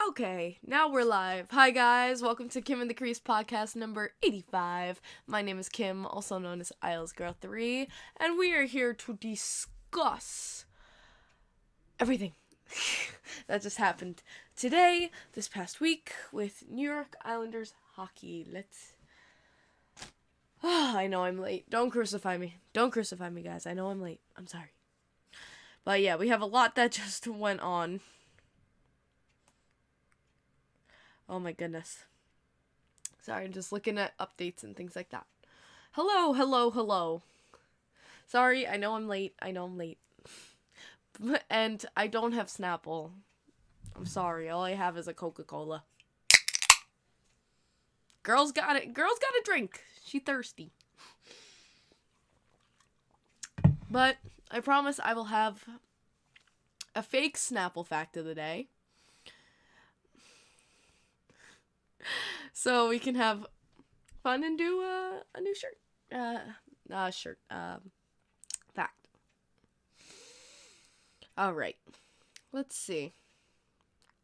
Okay, now we're live. Hi guys, welcome to Kim and the Crease podcast number 85. My name is Kim, also known as IELTSGirl3, and we are here to discuss everything that just happened today, this past week, with New York Islanders hockey. I know I'm late. Don't crucify me. Don't crucify me, guys. I know I'm late. I'm sorry. But yeah, we have a lot that just went on. Oh my goodness. Sorry, I'm just looking at updates and things like that. Hello. Sorry, I know I'm late. And I don't have Snapple. I'm sorry. All I have is a Coca-Cola. Girl's got it. Girl's got a drink. She thirsty. But I promise I will have a fake Snapple fact of the day. So we can have fun and do a new fact. Alright. Let's see.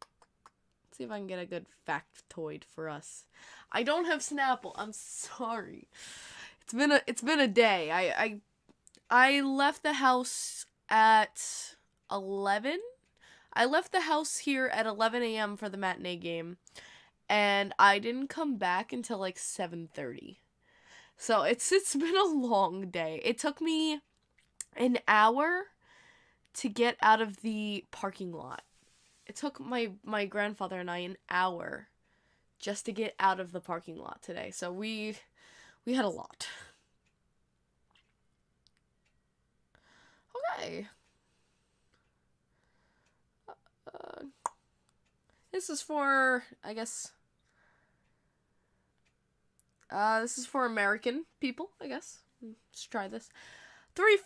Let's see if I can get a good factoid for us. I don't have Snapple. I'm sorry. It's been a day. I left the house at 11. I left the house here at 11 a.m. for the matinee game. And I didn't come back until like 7:30. So it's been a long day. It took me an hour to get out of the parking lot. It took my grandfather and I an hour just to get out of the parking lot today. So we had a lot. Okay. This is for, I guess... this is for American people, I guess. Let's try this. Three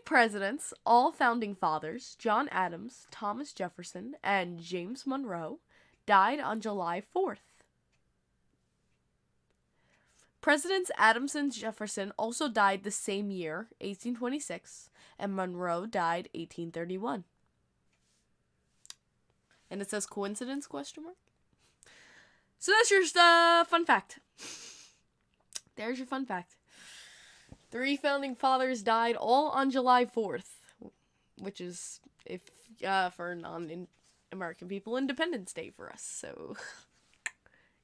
presidents, all founding fathers, John Adams, Thomas Jefferson, and James Monroe, died on July 4th. Presidents Adams and Jefferson also died the same year, 1826, and Monroe died 1831. And it says coincidence, question mark? So that's your fun fact. There's your fun fact. 3 founding fathers died all on July 4th, which is, for non-American people, Independence Day for us. So,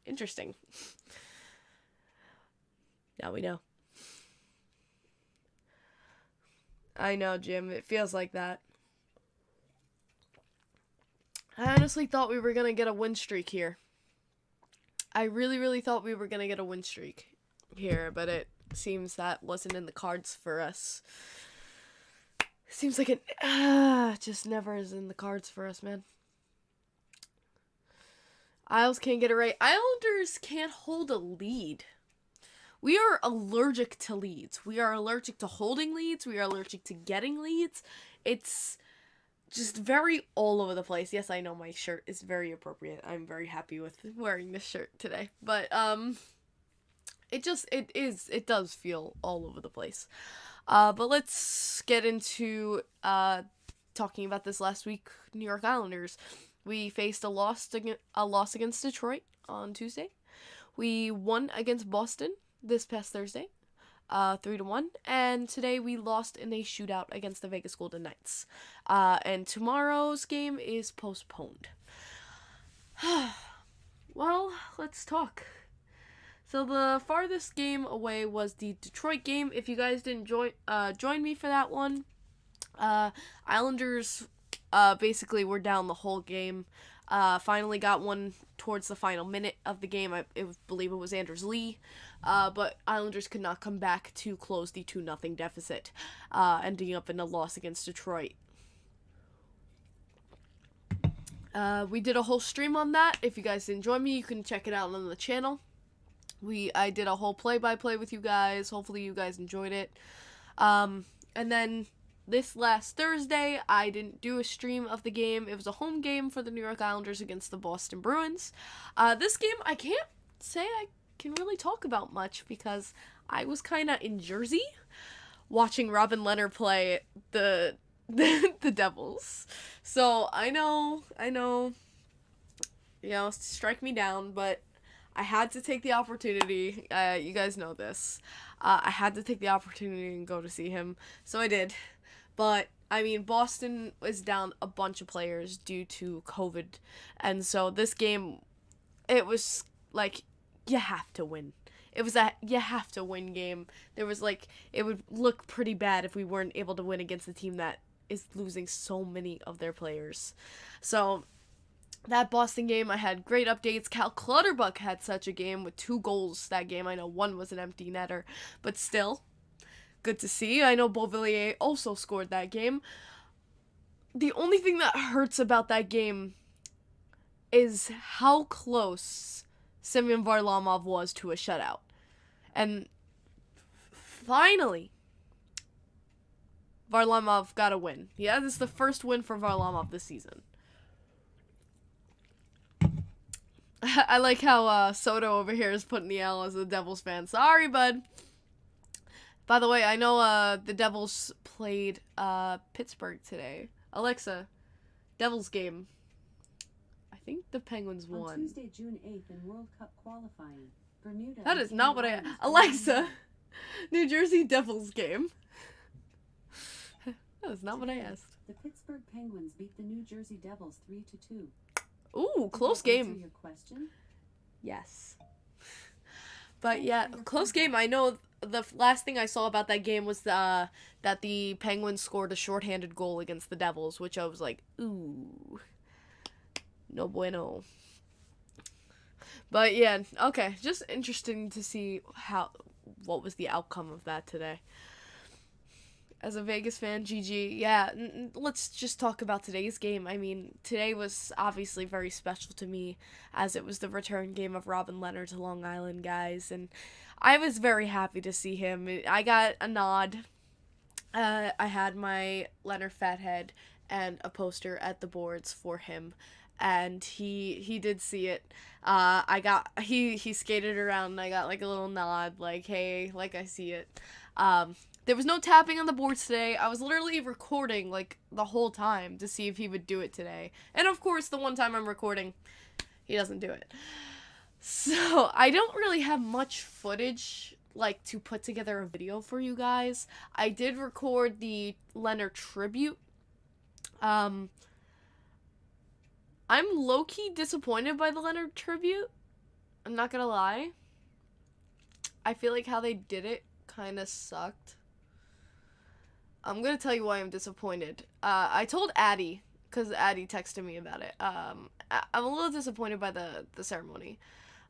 interesting. Now we know. I know, Jim. It feels like that. I honestly thought we were going to get a win streak here. I really thought we were going to get a win streak here, but it seems that wasn't in the cards for us. Seems like it just never is in the cards for us, man. Isles can't get it right. Islanders can't hold a lead. We are allergic to leads. We are allergic to holding leads. We are allergic to getting leads. It's just very all over the place. Yes, I know my shirt is very appropriate. I'm very happy with wearing this shirt today. But, it does feel all over the place. But let's get into, talking about this last week, New York Islanders. We faced a loss against Detroit on Tuesday. We won against Boston this past Thursday. 3-1, and today we lost in a shootout against the Vegas Golden Knights. And tomorrow's game is postponed. Well, let's talk. So the farthest game away was the Detroit game. If you guys didn't join me for that one, Islanders basically were down the whole game. Finally got one towards the final minute of the game. I believe it was Anders Lee. But Islanders could not come back to close the 2-0 deficit, ending up in a loss against Detroit. We did a whole stream on that. If you guys didn't join me, you can check it out on the channel. I did a whole play-by-play with you guys. Hopefully you guys enjoyed it. And then this last Thursday, I didn't do a stream of the game. It was a home game for the New York Islanders against the Boston Bruins. This game, I can't say I can really talk about much because I was kind of in Jersey watching Robin Lehner play the the Devils. So I know, strike me down, but I had to take the opportunity. You guys know this. I had to take the opportunity and go to see him, so I did. But I mean, Boston was down a bunch of players due to COVID, and so this game, it was like, you have to win. It was a you have to win game. There was like, it would look pretty bad if we weren't able to win against a team that is losing so many of their players. So that Boston game, I had great updates. Cal Clutterbuck had such a game with 2 goals that game. I know one was an empty netter, but still, good to see. I know Beauvillier also scored that game. The only thing that hurts about that game is how close Semyon Varlamov was to a shutout. And finally, Varlamov got a win. Yeah, this is the first win for Varlamov this season. I like how Soto over here is putting the L as a Devils fan. Sorry, bud. By the way, I know the Devils played Pittsburgh today. Alexa, Devils game. I think the Penguins won. On Tuesday, June 8th in World Cup qualifying, Bermuda. That is not what I... Alexa, New Jersey Devils game. That is not what I asked. The Pittsburgh Penguins beat the New Jersey Devils 3-2. Ooh, close game. Your question? Yes. But yeah, close game. I know the last thing I saw about that game was that the Penguins scored a shorthanded goal against the Devils, which I was like, ooh, no bueno. But yeah, okay, just interesting to see what was the outcome of that today. As a Vegas fan, GG, yeah, let's just talk about today's game. I mean, today was obviously very special to me, as it was the return game of Robin Lehner to Long Island, guys, and I was very happy to see him. I got a nod. I had my Lehner fathead and a poster at the boards for him, and he did see it. He skated around, and I got like a little nod, like, hey, like, I see it. There was no tapping on the boards today. I was literally recording, like, the whole time to see if he would do it today. And, of course, the one time I'm recording, he doesn't do it. So, I don't really have much footage, like, to put together a video for you guys. I did record the Lehner tribute. I'm low-key disappointed by the Lehner tribute. I'm not gonna lie. I feel like how they did it kind of sucked. I'm gonna tell you why I'm disappointed. I told Addie, because Addie texted me about it. I'm a little disappointed by the ceremony.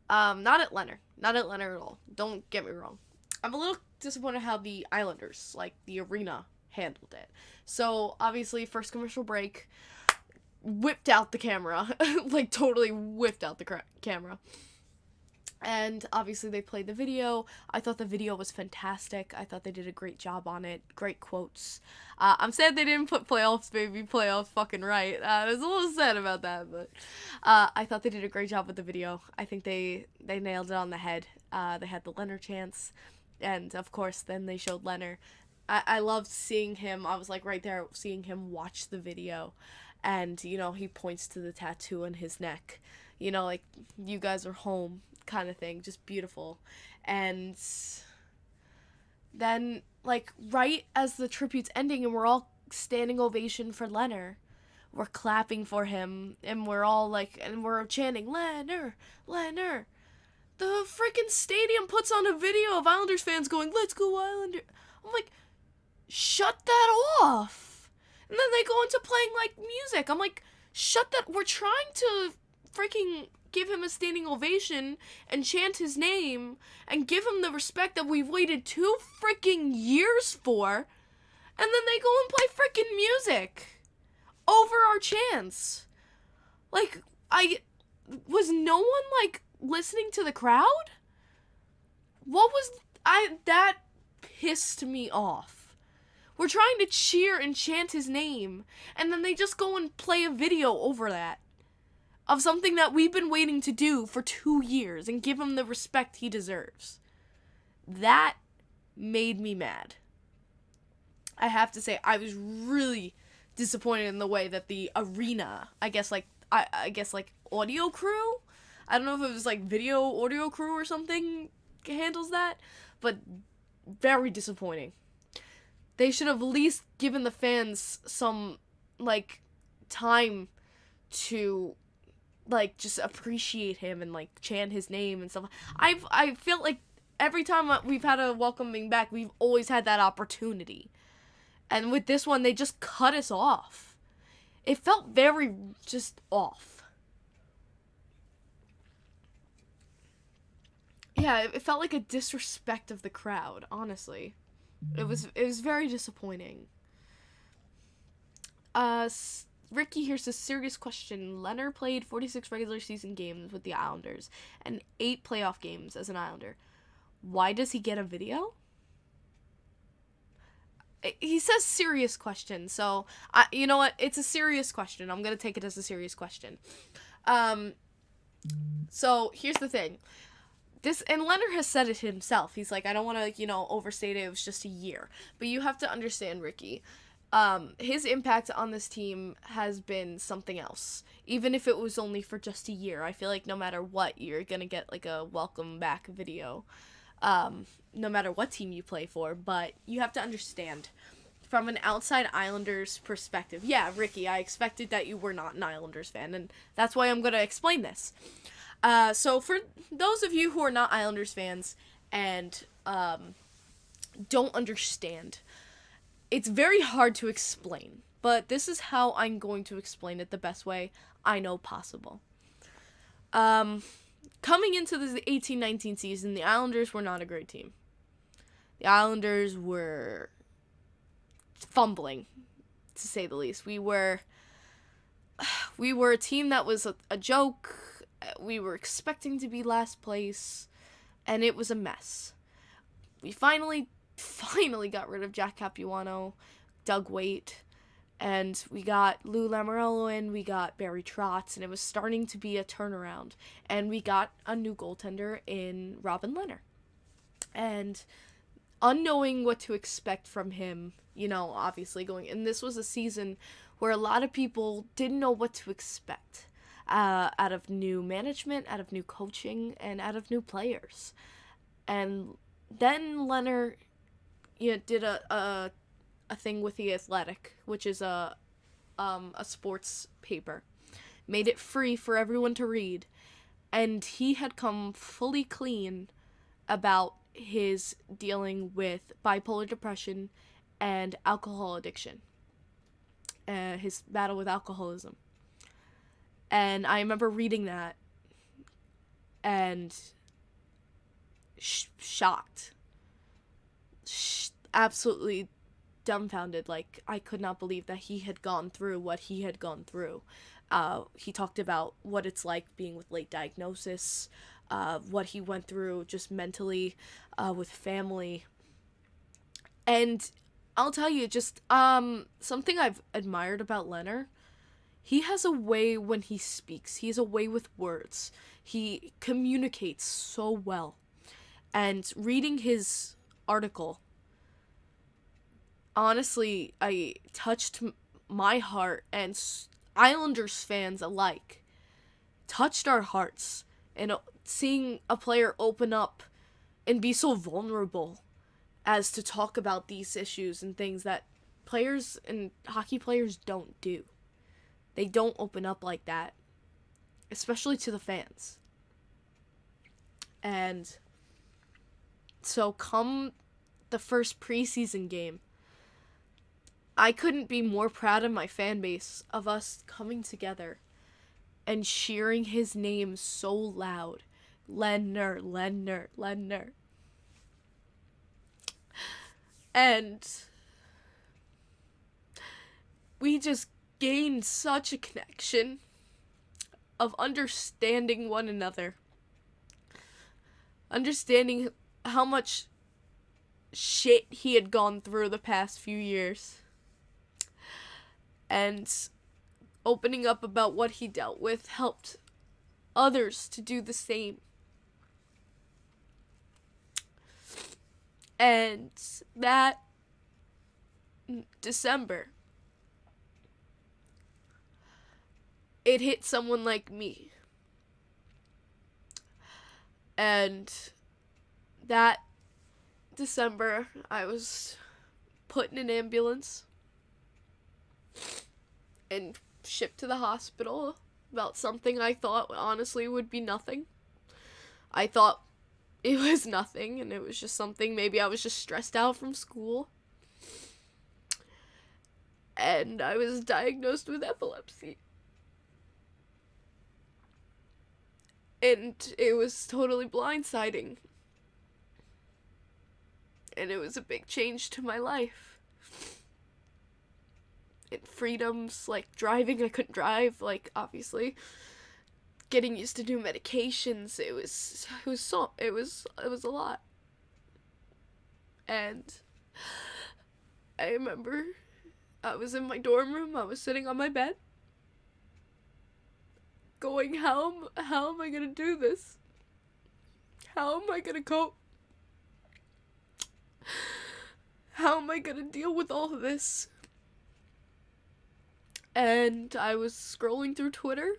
Not at Lehner. Not at Lehner at all. Don't get me wrong. I'm a little disappointed how the Islanders, like the arena, handled it. So, obviously, first commercial break, whipped out the camera. Like, totally whipped out the camera. And obviously they played the video. I thought the video was fantastic. I thought they did a great job on it. Great quotes. I'm sad they didn't put playoffs, baby. Playoffs fucking right. I was a little sad about that, but I thought they did a great job with the video. I think they nailed it on the head. They had the Lehner chants. And, of course, then they showed Lehner. I loved seeing him. I was, like, right there seeing him watch the video. And, you know, he points to the tattoo on his neck. You know, like, you guys are home kind of thing. Just beautiful. And then, like, right as the tribute's ending and we're all standing ovation for Lehner, we're clapping for him, and we're all, like, and we're chanting, Lehner, Lehner. The freaking stadium puts on a video of Islanders fans going, let's go Islander. I'm like, shut that off. And then they go into playing, like, music. I'm like, shut that. We're trying to freaking give him a standing ovation and chant his name and give him the respect that we've waited 2 freaking years for, and then they go and play freaking music over our chants. Like, was no one, like, listening to the crowd? That pissed me off. We're trying to cheer and chant his name, and then they just go and play a video over that of something that we've been waiting to do for 2 years and give him the respect he deserves. That made me mad. I have to say, I was really, disappointed in the way that the arena, I guess like audio crew, I don't know if it was like video audio crew or something handles that, but very disappointing. They should have at least given the fans some like time to like just appreciate him and like chant his name and stuff. I feel like every time we've had a welcoming back, we've always had that opportunity. And with this one, they just cut us off. It felt very just off. Yeah, it felt like a disrespect of the crowd, honestly. It was very disappointing. Ricky, here's a serious question. Lehner played 46 regular season games with the Islanders and 8 playoff games as an Islander. Why does he get a video? He says serious question, so you know what? It's a serious question. I'm gonna take it as a serious question. So here's the thing. And Lehner has said it himself. He's like, I don't want to, overstate it. It was just a year. But you have to understand, Ricky. His impact on this team has been something else. Even if it was only for just a year, I feel like no matter what, you're gonna get like a welcome back video. No matter what team you play for, but you have to understand from an outside Islanders perspective. Yeah, Ricky, I expected that you were not an Islanders fan, and that's why I'm going to explain this. So for those of you who are not Islanders fans and don't understand, it's very hard to explain, but this is how I'm going to explain it the best way I know possible. Coming into the 18-19 season, the Islanders were not a great team. The Islanders were fumbling, to say the least. We were a team that was a joke. We were expecting to be last place, and it was a mess. We finally got rid of Jack Capuano, Doug Waite, and we got Lou Lamoriello in, we got Barry Trotz, and it was starting to be a turnaround. And we got a new goaltender in Robin Lehner. And unknowing what to expect from him, obviously going, and this was a season where a lot of people didn't know what to expect out of new management, out of new coaching, and out of new players. And then Lehner, did a thing with The Athletic, which is a sports paper, made it free for everyone to read, and he had come fully clean about his dealing with bipolar depression and alcohol addiction, his battle with alcoholism. And I remember reading that and shocked, absolutely dumbfounded. Like, I could not believe that he had gone through what he had gone through. He talked about what it's like being with late diagnosis, what he went through just mentally, with family. And I'll tell you, just something I've admired about Lehner, he has a way when he speaks. He has a way with words. He communicates so well. And reading his article, honestly, I touched my heart, and Islanders fans alike touched our hearts. And seeing a player open up and be so vulnerable as to talk about these issues and things that players and hockey players don't do. They don't open up like that, especially to the fans. And so come the first preseason game, I couldn't be more proud of my fan base, of us coming together and cheering his name so loud. Lehner, Lehner, Lehner. And we just gained such a connection of understanding one another. Understanding how much shit he had gone through the past few years. And opening up about what he dealt with helped others to do the same. And that December, it hit someone like me. And that December, I was put in an ambulance and shipped to the hospital about something I thought honestly would be nothing. I thought it was nothing, and it was just something, maybe I was just stressed out from school. And I was diagnosed with epilepsy. And it was totally blindsiding. And it was a big change to my life. And freedoms, like driving, I couldn't drive, like, obviously. Getting used to new medications, it was a lot. And I remember I was in my dorm room, I was sitting on my bed, going, how am I gonna do this? How am I gonna cope? How am I gonna deal with all of this? And I was scrolling through Twitter,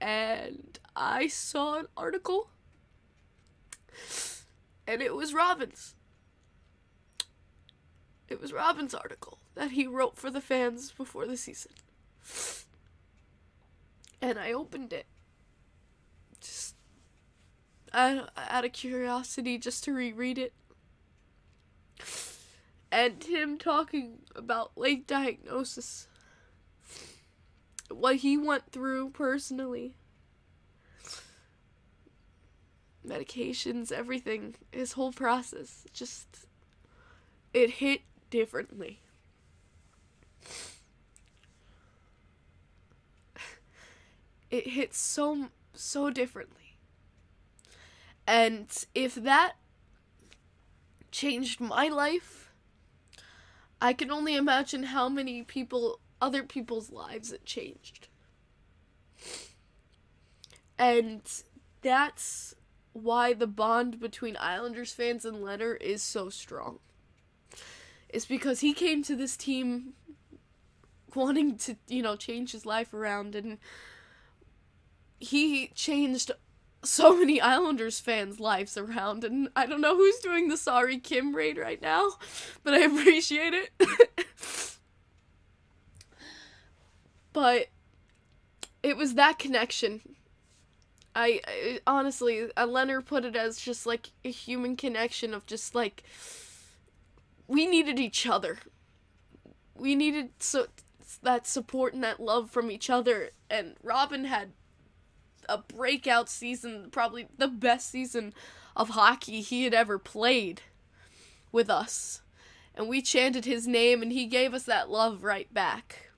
and I saw an article, and it was Robin's. It was Robin's article that he wrote for the fans before the season. And I opened it, just out of curiosity, just to reread it. And him talking about late diagnosis, what he went through personally, medications, everything, his whole process, just, it hit differently. It hit so differently. And if that changed my life, I can only imagine how many other people's lives it changed. And that's why the bond between Islanders fans and Lehner is so strong. It's because he came to this team wanting to, change his life around, and he changed so many Islanders fans' lives around, and I don't know who's doing the Sorry Kim raid right now, but I appreciate it. But it was that connection. I honestly, Lehner put it as just like a human connection of just like, we needed each other. We needed that support and that love from each other, and Robin had a breakout season, probably the best season of hockey he had ever played with us. And we chanted his name, and he gave us that love right back.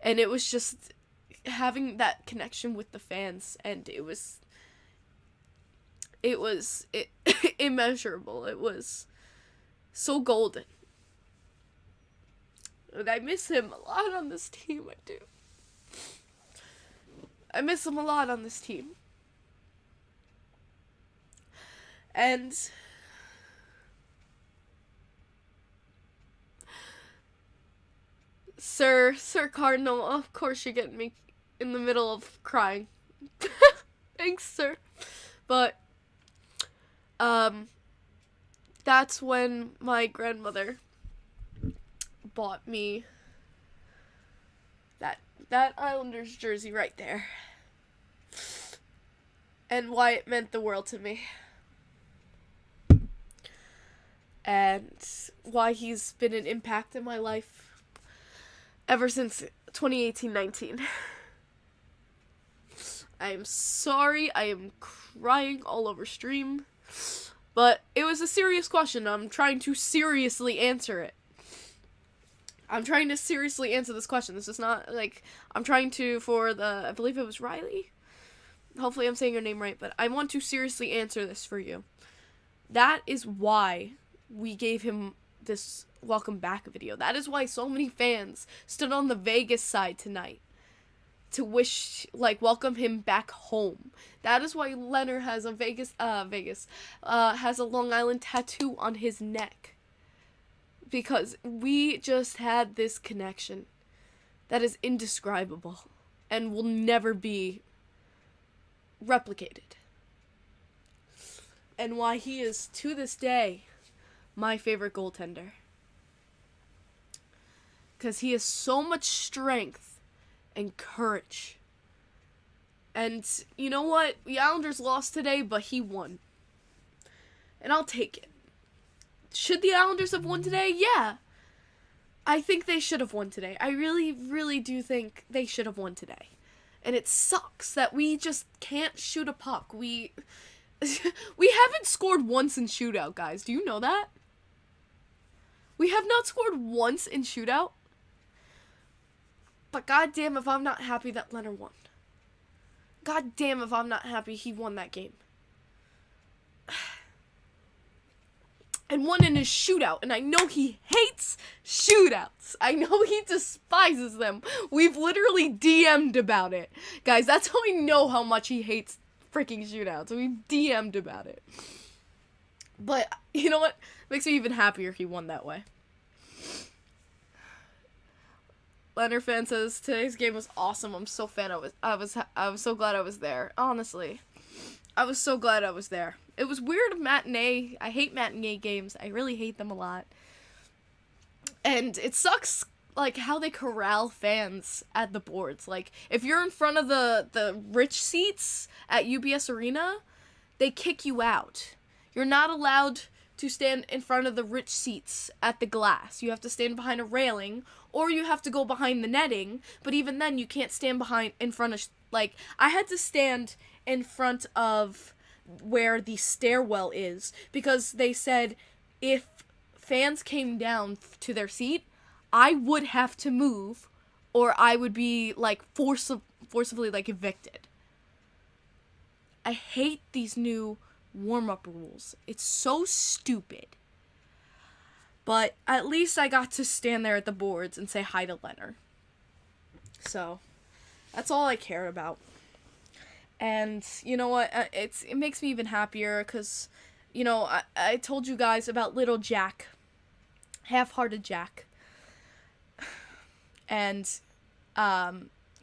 And it was just having that connection with the fans, and it was immeasurable. It was so golden. And I miss him a lot on this team, I do. I miss him a lot on this team. And Sir Cardinal, of course you're getting me in the middle of crying. Thanks, sir. But that's when my grandmother bought me that Islanders jersey right there. And why it meant the world to me. And why he's been an impact in my life ever since 2018-19. I am sorry, I am crying all over stream, but it was a serious question. I'm trying to seriously answer it. I'm trying to seriously answer this question. This is not, like, I'm trying to, I believe it was Riley? Hopefully I'm saying your name right, but I want to seriously answer this for you. That is why we gave him this welcome back video. That is why so many fans stood on the Vegas side tonight to welcome him back home. That is why Lehner has a has a Long Island tattoo on his neck. Because we just had this connection that is indescribable. and will never be replicated. And why he is, to this day, my favorite goaltender. Because he has so much strength and courage. And you know what? The Islanders lost today, but he won. And I'll take it. Should the Islanders have won today? Yeah. I think they should have won today. I really, really do think they should have won today. And it sucks that we just can't shoot a puck. We haven't scored once in shootout, guys. Do you know that? We have not scored once in shootout. But goddamn if I'm not happy that Lehner won. Goddamn if I'm not happy he won that game. And won in his shootout. And I know he hates shootouts. I know he despises them. We've literally DM'd about it. Guys, that's how I know how much he hates freaking shootouts. We DM'd about it. But you know what? Makes me even happier he won that way. Lehner fan says today's game was awesome. I'm so fan. I was so glad I was there. Honestly, I was so glad I was there. It was weird matinee. I hate matinee games. I really hate them a lot. And it sucks like how they corral fans at the boards. Like if you're in front of the rich seats at UBS Arena, they kick you out. You're not allowed to stand in front of the rich seats at the glass. You have to stand behind a railing, or you have to go behind the netting, but even then you can't stand in front of, like, I had to stand in front of where the stairwell is, because they said if fans came down to their seat, I would have to move, or I would be, like, forcibly, like, evicted. I hate these new warm-up rules. It's so stupid. But at least I got to stand there at the boards and say hi to Lehner. So, that's all I care about. And, you know what, it makes me even happier, because, you know, I told you guys about little Jack. Half-hearted Jack. And,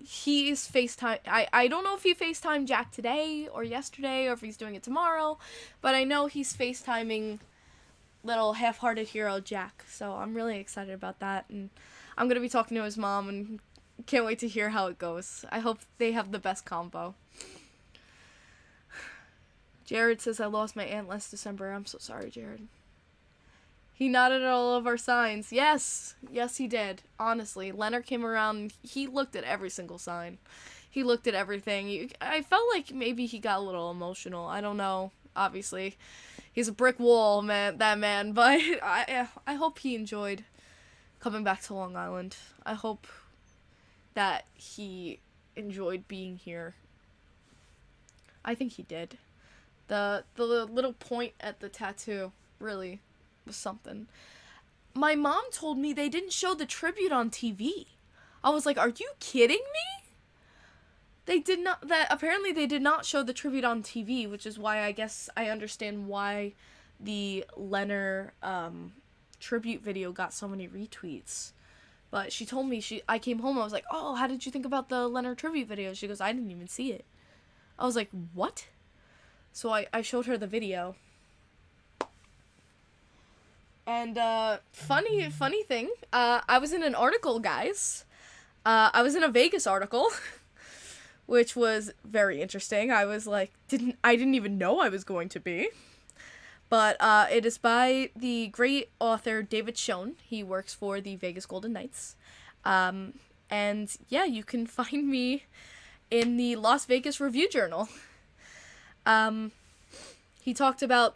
he's FaceTime. I don't know if he FaceTimed Jack today or yesterday or if he's doing it tomorrow, but I know he's FaceTiming little half-hearted hero Jack. So I'm really excited about that, and I'm going to be talking to his mom and can't wait to hear how it goes. I hope they have the best combo. Jared says, I lost my aunt last December. I'm so sorry, Jared. He nodded at all of our signs. Yes, he did. Honestly, Lehner came around. He looked at every single sign. He looked at everything. I felt like maybe he got a little emotional. I don't know. Obviously, he's a brick wall, man. That man. But I hope he enjoyed coming back to Long Island. I hope that he enjoyed being here. I think he did. The little point at the tattoo really was something. My mom told me they didn't show the tribute on TV. I was like, are you kidding me? They did not, apparently they did not show the tribute on TV, which is why I guess I understand why the Lehner tribute video got so many retweets. But she told me, I came home, I was like, oh, how did you think about the Lehner tribute video? She goes, I didn't even see it. I was like, what? So I showed her the video. And, funny thing, I was in an article, guys. I was in a Vegas article, which was very interesting. I was like, I didn't even know I was going to be. But, it is by the great author David Schoen. He works for the Vegas Golden Knights. And, yeah, you can find me in the Las Vegas Review Journal. He talked about,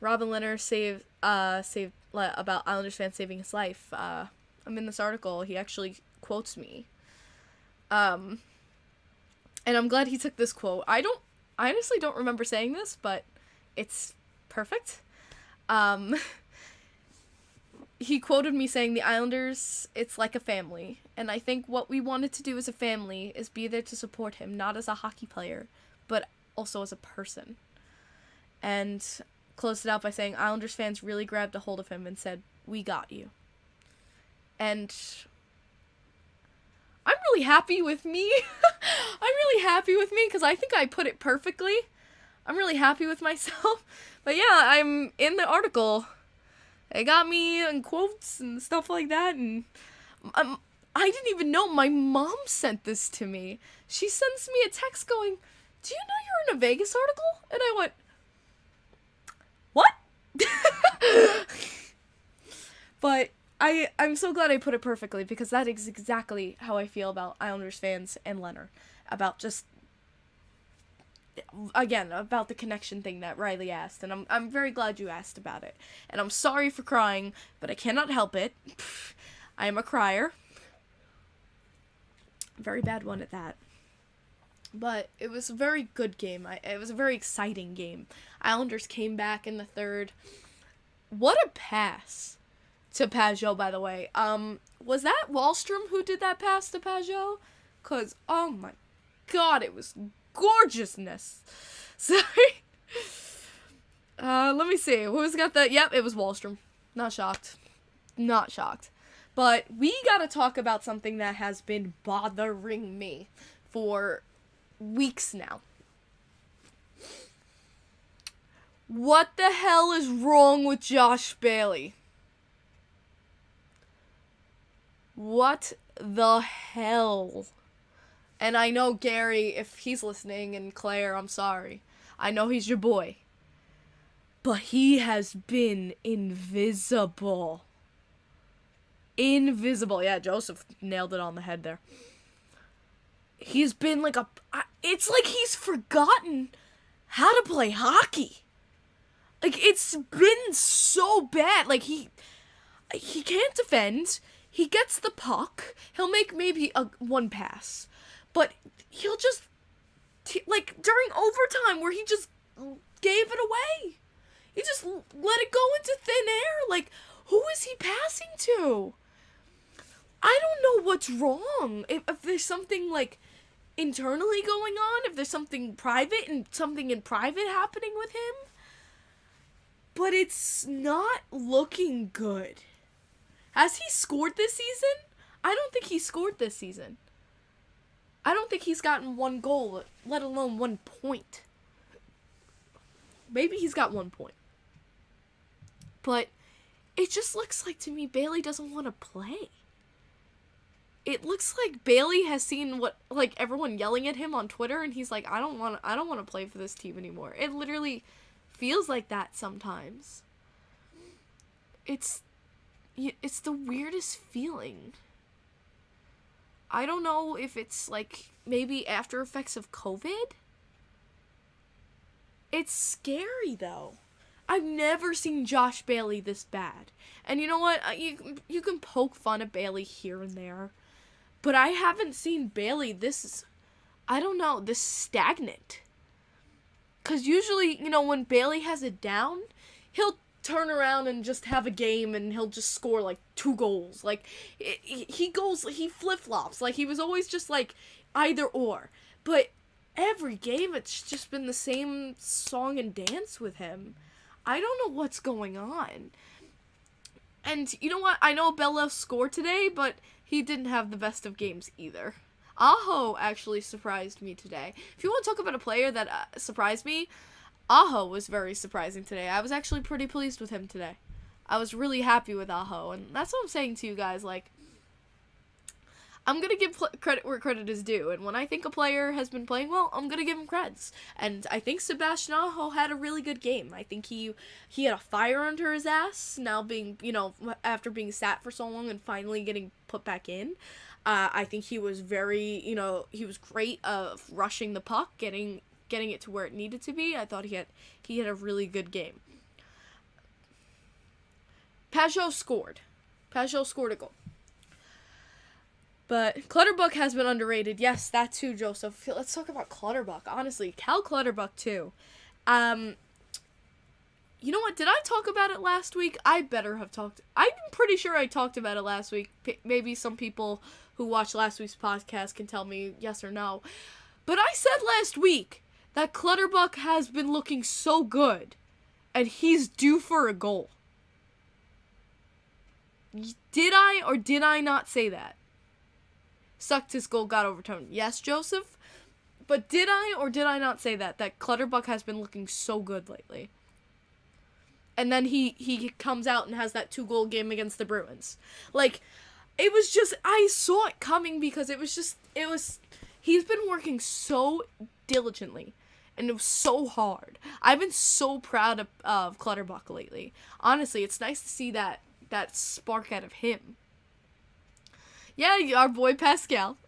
Robin Lehner about Islanders fans saving his life. I'm in this article. He actually quotes me. And I'm glad he took this quote. I honestly don't remember saying this, but it's perfect. He quoted me saying, the Islanders, it's like a family. And I think what we wanted to do as a family is be there to support him, not as a hockey player, but also as a person. And closed it out by saying, Islanders fans really grabbed a hold of him and said, we got you. And I'm really happy with me. I'm really happy with me because I think I put it perfectly. I'm really happy with myself. But yeah, I'm in the article. It got me in quotes and stuff like that. And I didn't even know my mom sent this to me. She sends me a text going, "Do you know you're in a Vegas article?" And I went, "What?" But I'm so glad I put it perfectly because that is exactly how I feel about Islanders fans and Lehner. About just, again, about the connection thing that Riley asked. And I'm very glad you asked about it. And I'm sorry for crying, but I cannot help it. I am a crier. Very bad one at that. But it was a very good game. It was a very exciting game. Islanders came back in the third. What a pass to Pageau, by the way. Was that Wahlstrom who did that pass to Pageau? Because, oh my god, it was gorgeousness. Sorry. Let me see. Who's got that? Yep, it was Wahlstrom. Not shocked. Not shocked. But we gotta talk about something that has been bothering me for weeks now. What the hell is wrong with Josh Bailey? What the hell? And I know Gary, if he's listening, and Claire, I'm sorry. I know he's your boy. But he has been invisible. Invisible. Yeah, Joseph nailed it on the head there. He's been like it's like he's forgotten how to play hockey. Like, it's been so bad. Like, he can't defend. He gets the puck. He'll make maybe one pass. But he'll just, like, during overtime where he just gave it away. He just let it go into thin air. Like, who is he passing to? I don't know what's wrong. If there's something, like, internally going on. If there's something private and something in private happening with him. But it's not looking good. Has he scored this season? I don't think he scored this season. I don't think he's gotten one goal, let alone 1 point. Maybe he's got 1 point. But it just looks like to me Bailey doesn't want to play. It looks like Bailey has seen what, like, everyone yelling at him on Twitter, and he's like, I don't want to play for this team anymore. It literally feels like that sometimes. It's the weirdest feeling. I don't know if it's like maybe after effects of COVID. It's scary though. I've never seen Josh Bailey this bad. And you know what? You can poke fun at Bailey here and there. But I haven't seen Bailey this stagnant. Because usually, you know, when Bailey has it down, he'll turn around and just have a game and he'll just score, like, 2 goals. Like, he flip-flops. Like, he was always just, like, either or. But every game, it's just been the same song and dance with him. I don't know what's going on. And you know what? I know Bella scored today, but he didn't have the best of games either. Aho actually surprised me today. If you want to talk about a player that surprised me, Aho was very surprising today. I was actually pretty pleased with him today. I was really happy with Aho, and that's what I'm saying to you guys. Like, I'm going to give credit where credit is due, and when I think a player has been playing well, I'm going to give him creds. And I think Sebastian Aho had a really good game. I think he had a fire under his ass, now being, you know, after being sat for so long and finally getting put back in. I think he was very, you know, he was great rushing the puck, getting it to where it needed to be. I thought he had a really good game. Pageau scored a goal. But Clutterbuck has been underrated. Yes, that too, Joseph. Let's talk about Clutterbuck. Honestly, Cal Clutterbuck too. You know what? Did I talk about it last week? I better have talked. I'm pretty sure I talked about it last week. Maybe some people who watched last week's podcast can tell me yes or no. But I said last week that Clutterbuck has been looking so good, and he's due for a goal. Did I or did I not say that? sucked his goal got overturned. Yes, Joseph? But did I or did I not say that? That Clutterbuck has been looking so good lately. And then he comes out and has that 2-goal game against the Bruins. Like, it was just, I saw it coming because he's been working so diligently. And it was so hard. I've been so proud of Clutterbuck lately. Honestly, it's nice to see that spark out of him. Yeah, our boy Pascal.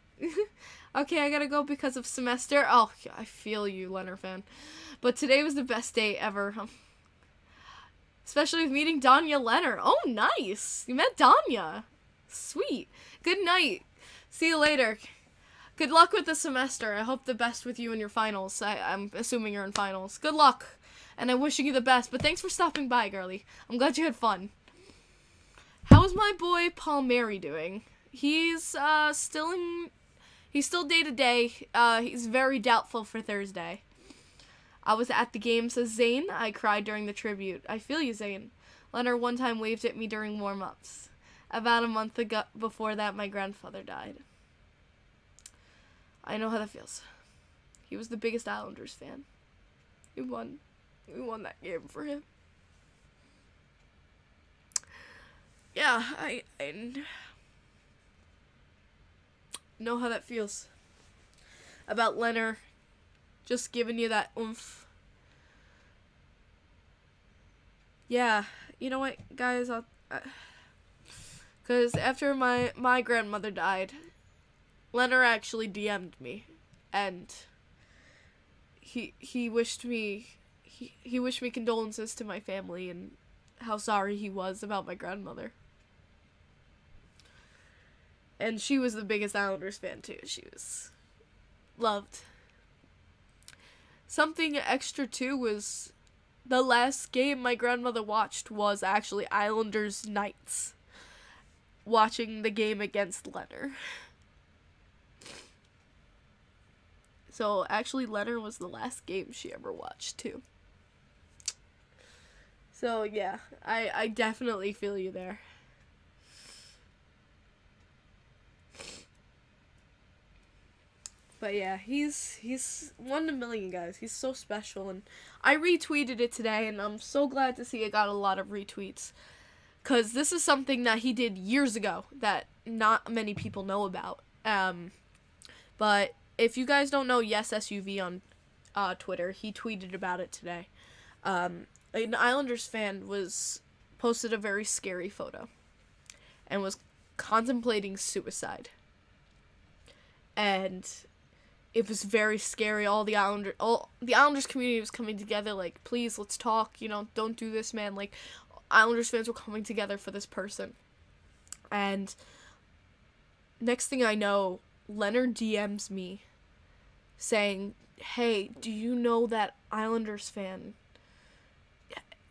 Okay, I gotta go because of semester. Oh, I feel you, Lehner fan. But today was the best day ever. Especially with meeting Danya Lehner. Oh, nice. You met Danya. Sweet. Good night. See you later. Good luck with the semester. I hope the best with you in your finals. I'm assuming you're in finals. Good luck. And I'm wishing you the best. But thanks for stopping by, girly. I'm glad you had fun. How is my boy Palmieri doing? He's still day to day. He's very doubtful for Thursday. I was at the game, says Zane. I cried during the tribute. I feel you, Zane. Lehner one time waved at me during warm-ups. About a month ago, before that, my grandfather died. I know how that feels. He was the biggest Islanders fan. We won that game for him. Yeah, I know how that feels. About Lehner just giving you that oomph. Yeah, you know what, guys? Because after my grandmother died, Lehner actually DM'd me, and he wished me condolences to my family and how sorry he was about my grandmother. And she was the biggest Islanders fan too. She was loved. Something extra too was the last game my grandmother watched was actually Islanders Knights. Watching the game against Lehner. So actually Lehner was the last game she ever watched too. So yeah, I definitely feel you there. But yeah, he's 1 in a million, guys. He's so special, and I retweeted it today, and I'm so glad to see it got a lot of retweets. Because this is something that he did years ago that not many people know about. But if you guys don't know Yes SUV on Twitter, he tweeted about it today. An Islanders fan posted a very scary photo and was contemplating suicide. And it was very scary. All the Islanders community was coming together, like, please, let's talk, don't do this, man. Like, Islanders fans were coming together for this person. And next thing I know, Lehner DMs me saying, hey, do you know that Islanders fan?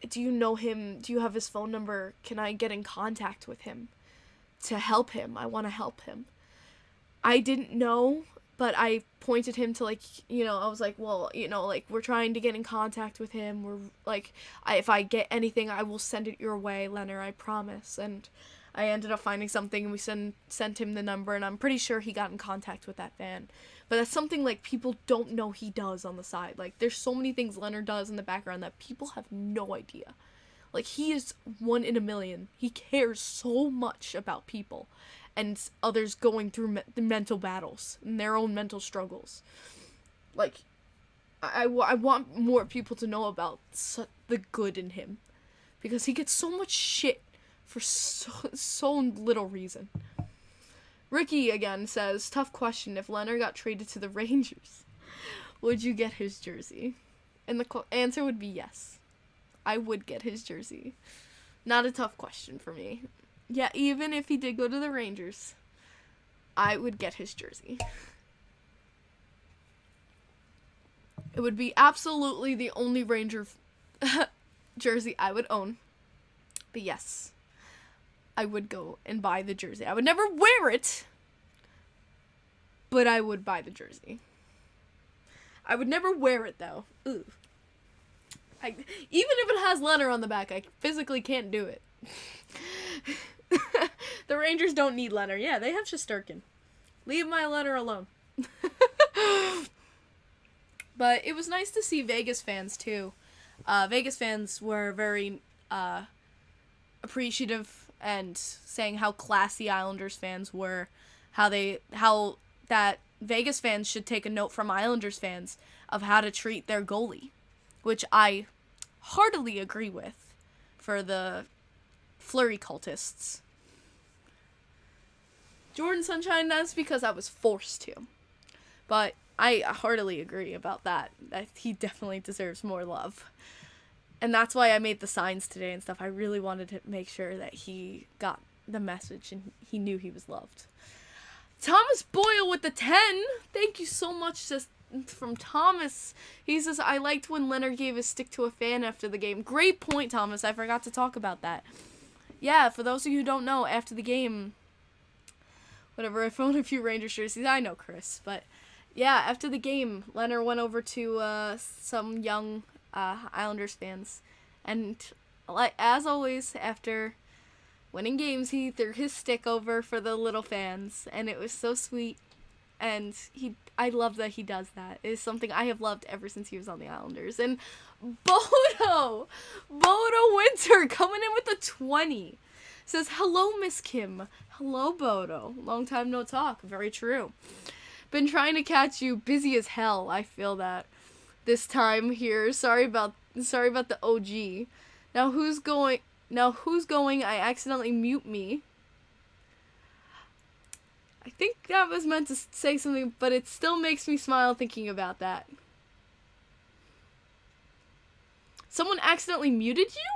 Do you know him? Do you have his phone number? Can I get in contact with him to help him? I want to help him. I didn't know, but I pointed him to, like, I was like, well, like, we're trying to get in contact with him. We're, like, if I get anything, I will send it your way, Lehner, I promise. And I ended up finding something, and we sent him the number, and I'm pretty sure he got in contact with that fan. But that's something, like, people don't know he does on the side. Like, there's so many things Lehner does in the background that people have no idea. Like, he is 1 in a million. He cares so much about people and others going through the mental battles and their own mental struggles. Like, I want more people to know about the good in him, because he gets so much shit for so little reason. Ricky again says, tough question, if Lehner got traded to the Rangers, would you get his jersey? And the answer would be yes. I would get his jersey. Not a tough question for me. Yeah, even if he did go to the Rangers, I would get his jersey. It would be absolutely the only Ranger jersey I would own. But yes, I would go and buy the jersey. I would never wear it, but I would buy the jersey. I would never wear it, though. Ooh. Even if it has Lehner on the back, I physically can't do it. The Rangers don't need Lehner. Yeah, they have Shesterkin. Leave my letter alone. But it was nice to see Vegas fans, too. Vegas fans were very appreciative and saying how classy Islanders fans were. How that Vegas fans should take a note from Islanders fans of how to treat their goalie. Which I heartily agree with for the Fleury cultists. Jordan Sunshine, that's because I was forced to. But I heartily agree about that. That he definitely deserves more love. And that's why I made the signs today and stuff. I really wanted to make sure that he got the message and he knew he was loved. Thomas Boyle with the 10. Thank you so much, from Thomas. He says, I liked when Lehner gave his stick to a fan after the game. Great point, Thomas. I forgot to talk about that. Yeah, for those of you who don't know, after the game, whatever, I found a few Rangers jerseys. I know Chris, but yeah, after the game, Lehner went over to some young Islanders fans, and like as always, after winning games, he threw his stick over for the little fans, and it was so sweet. And I love that he does that. It is something I have loved ever since he was on the Islanders. And Bodo Winter coming in with a 20. Says, hello, Miss Kim. Hello, Bodo. Long time no talk. Very true. Been trying to catch you. Busy as hell. I feel that this time here. Sorry about the OG. Now who's going? I accidentally mute me. I think that was meant to say something, but it still makes me smile thinking about that. Someone accidentally muted you?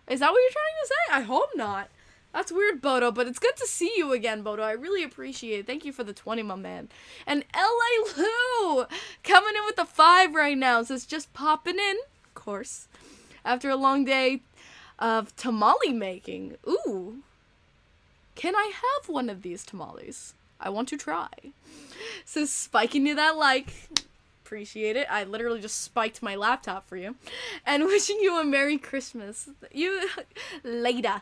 Is that what you're trying to say? I hope not. That's weird, Bodo, but it's good to see you again, Bodo. I really appreciate it. Thank you for the 20, my man. And LA Lou coming in with the 5 right now. Says, just popping in, of course, after a long day of tamale making. Ooh. Can I have one of these tamales? I want to try. Says, spiking you that like. Appreciate it. I literally just spiked my laptop for you. And wishing you a Merry Christmas. You later.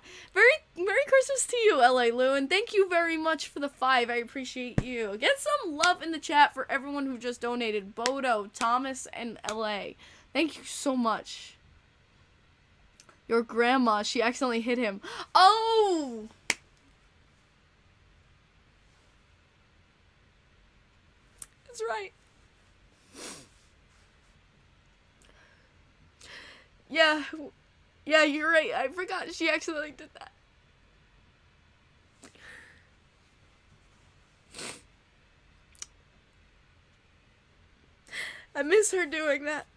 Merry Christmas to you, LA Lou. And thank you very much for the 5. I appreciate you. Get some love in the chat for everyone who just donated. Bodo, Thomas, and LA. Thank you so much. Your grandma, she accidentally hit him. Oh! That's right. Yeah, you're right. I forgot she accidentally did that. I miss her doing that.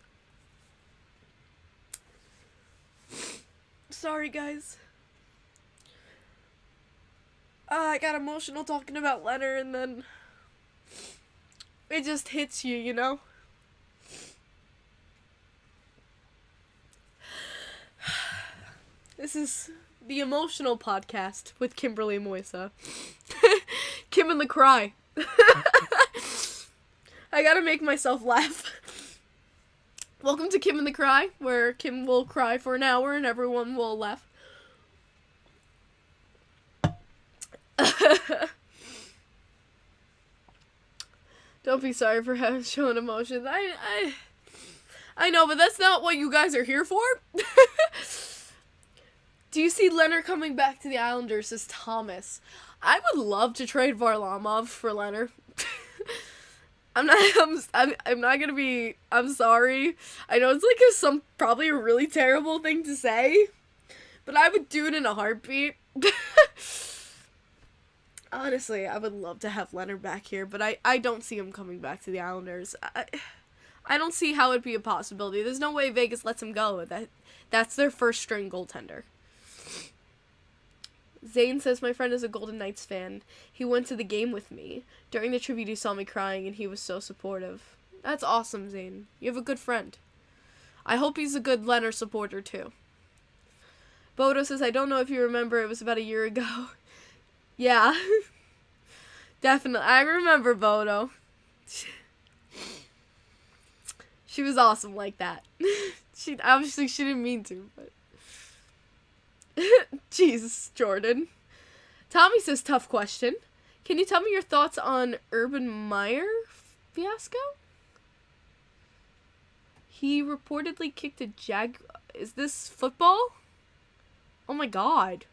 Sorry, guys. I got emotional talking about Lehner, and then it just hits you, you know? This is the emotional podcast with Kimberly Moisa. Kim and the Cry. I gotta make myself laugh. Welcome to Kim and the Cry, where Kim will cry for an hour and everyone will laugh. Don't be sorry for showing emotions. I know, but that's not what you guys are here for. Do you see Lehner coming back to the Islanders? Says Thomas. I would love to trade Varlamov for Lehner. I'm not gonna be. I'm sorry. I know it's like probably a really terrible thing to say, but I would do it in a heartbeat. Honestly, I would love to have Lehner back here, but I don't see him coming back to the Islanders. I don't see how it'd be a possibility. There's no way Vegas lets him go. That's their first string goaltender. Zane says, my friend is a Golden Knights fan. He went to the game with me. During the tribute, he saw me crying, and he was so supportive. That's awesome, Zane. You have a good friend. I hope he's a good Lehner supporter, too. Bodo says, I don't know if you remember, it was about a year ago. Yeah. Definitely. I remember Bodo. She was awesome like that. She didn't mean to, but... Jesus, Jordan. Tommy says, tough question. Can you tell me your thoughts on Urban Meyer fiasco? He reportedly kicked a Is this football? Oh my god.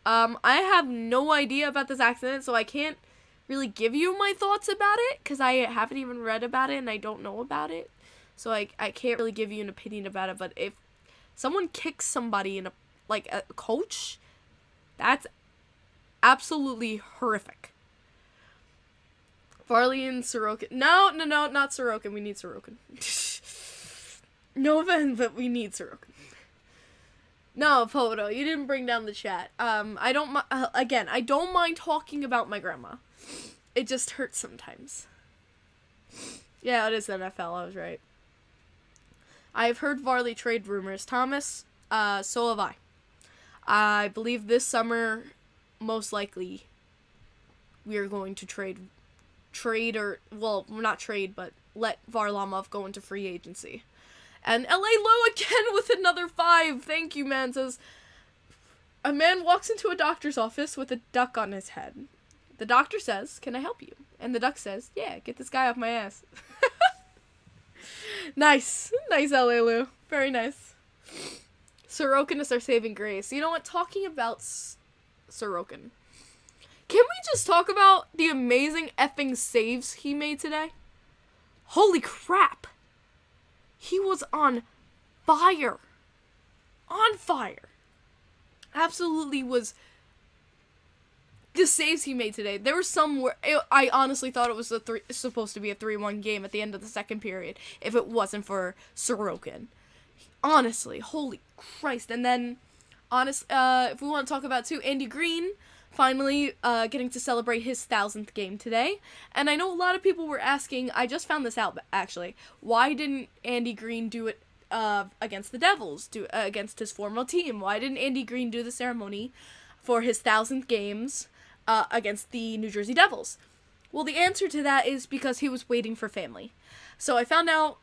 I have no idea about this accident, so I can't really give you my thoughts about it, because I haven't even read about it and I don't know about it. So I can't really give you an opinion about it, but if someone kicks somebody in a coach, that's absolutely horrific. Farley and Sorokin. No, not Sorokin. We need Sorokin. No offense, but we need Sorokin. No, Poto, you didn't bring down the chat. I don't mind talking about my grandma. It just hurts sometimes. Yeah, it is NFL. I was right. I've heard Varley trade rumors. Thomas, so have I. I believe this summer, most likely, we are going to not trade, but let Varlamov go into free agency. And LA Low again with another 5. Thank you, man. Says, a man walks into a doctor's office with a duck on his head. The doctor says, can I help you? And the duck says, yeah, get this guy off my ass. Nice. Nice, LA Lou. Very nice. Sorokin is our saving grace. You know what? Talking about Sorokin. Can we just talk about the amazing effing saves he made today? Holy crap. He was on fire. On fire. Absolutely was. The saves he made today. There were some where I honestly thought it was supposed to be a 3-1 game at the end of the second period if it wasn't for Sorokin. Honestly, holy Christ. And then, if we want to talk about too, Andy Green finally getting to celebrate his 1,000th game today. And I know a lot of people were asking, I just found this out actually, why didn't Andy Green do it against the Devils, against his former team? Why didn't Andy Green do the ceremony for his 1,000th games against the New Jersey Devils? Well, the answer to that is because he was waiting for family. So I found out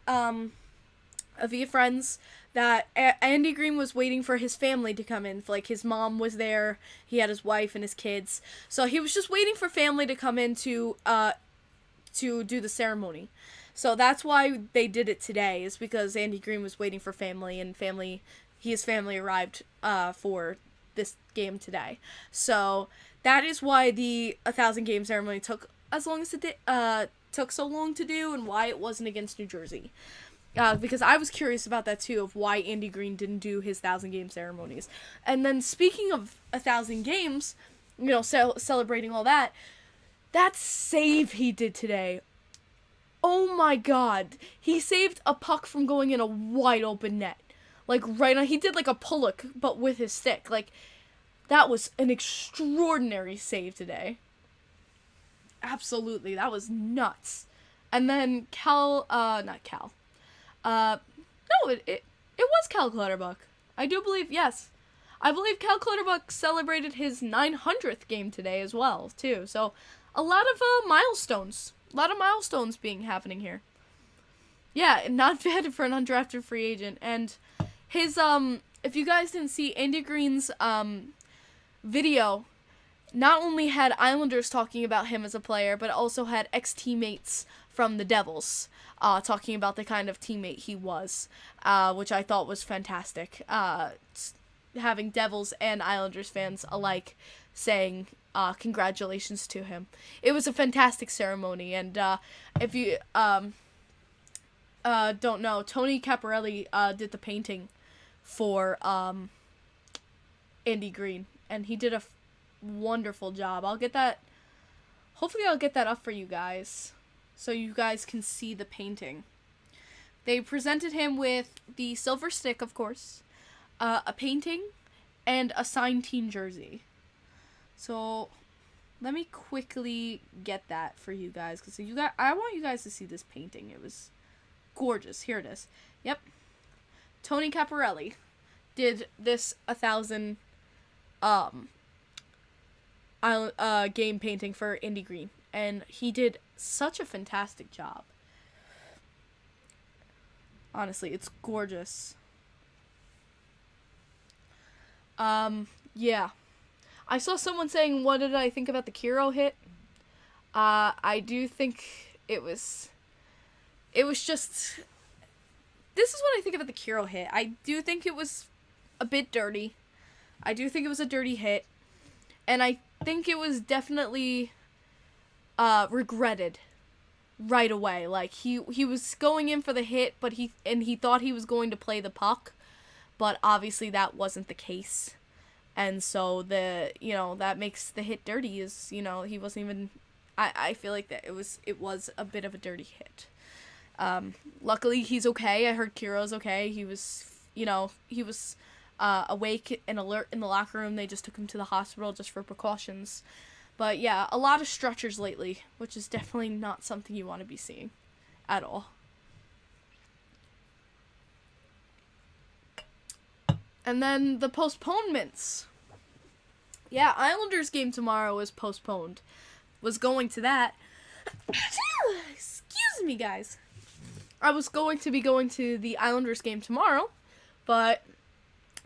via friends that Andy Green was waiting for his family to come in. Like, his mom was there, he had his wife and his kids. So he was just waiting for family to come in to do the ceremony. So that's why they did it today, is because Andy Green was waiting for family, and his family arrived for this game today. So that is why the 1,000 game ceremony took as long as it took so long to do, and why it wasn't against New Jersey. Because I was curious about that too, of why Andy Green didn't do his 1,000 game ceremonies. And then speaking of 1,000 games, celebrating all that save he did today. Oh my god. He saved a puck from going in a wide open net. Like, right on, he did like a pull-up, but with his stick. Like, that was an extraordinary save today. Absolutely, that was nuts. And then it was Cal Clutterbuck. I do believe, yes. I believe Cal Clutterbuck celebrated his 900th game today as well, too. So, a lot of milestones. A lot of milestones being happening here. Yeah, not bad for an undrafted free agent. And his, if you guys didn't see, Andy Green's, video not only had Islanders talking about him as a player, but also had ex-teammates from the Devils talking about the kind of teammate he was, which I thought was fantastic. Having Devils and Islanders fans alike saying congratulations to him. It was a fantastic ceremony, and if you don't know, Tony Caparelli did the painting for Andy Green, and he did a wonderful job. Hopefully I'll get that up for you guys, so you guys can see the painting. They presented him with the silver stick, of course, a painting, and a signed team jersey. So, let me quickly get that for you guys, because I want you guys to see this painting. It was gorgeous. Here it is. Yep. Tony Caparelli did this 1,000 game painting for Andy Green, and he did such a fantastic job. Honestly, it's gorgeous. Yeah. I saw someone saying, what did I think about the Kiro hit? I do think it was just, this is what I think about the Kiro hit. I do think it was a bit dirty. I do think it was a dirty hit. And I think it was definitely regretted right away. Like, he was going in for the hit, but he thought he was going to play the puck. But obviously that wasn't the case. And so that makes the hit dirty is, he wasn't even, I feel like that it was a bit of a dirty hit. Luckily he's okay. I heard Kiro's okay. He was awake and alert in the locker room. They just took him to the hospital just for precautions. But yeah, a lot of stretchers lately, which is definitely not something you want to be seeing at all. And then the postponements. Yeah, Islanders game tomorrow is postponed. Was going to that. Excuse me, guys. I was going to be going to the Islanders game tomorrow, but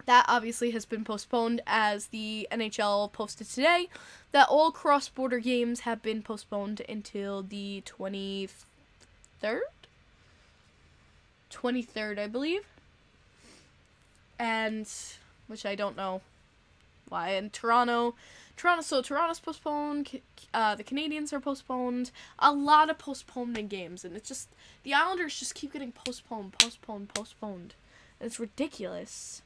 that obviously has been postponed as the NHL posted today that all cross-border games have been postponed until the 23rd? 23rd, I believe. And, which I don't know why. And Toronto's postponed. The Canadiens are postponed. A lot of postponed in games, and it's just, the Islanders just keep getting postponed. And it's ridiculous.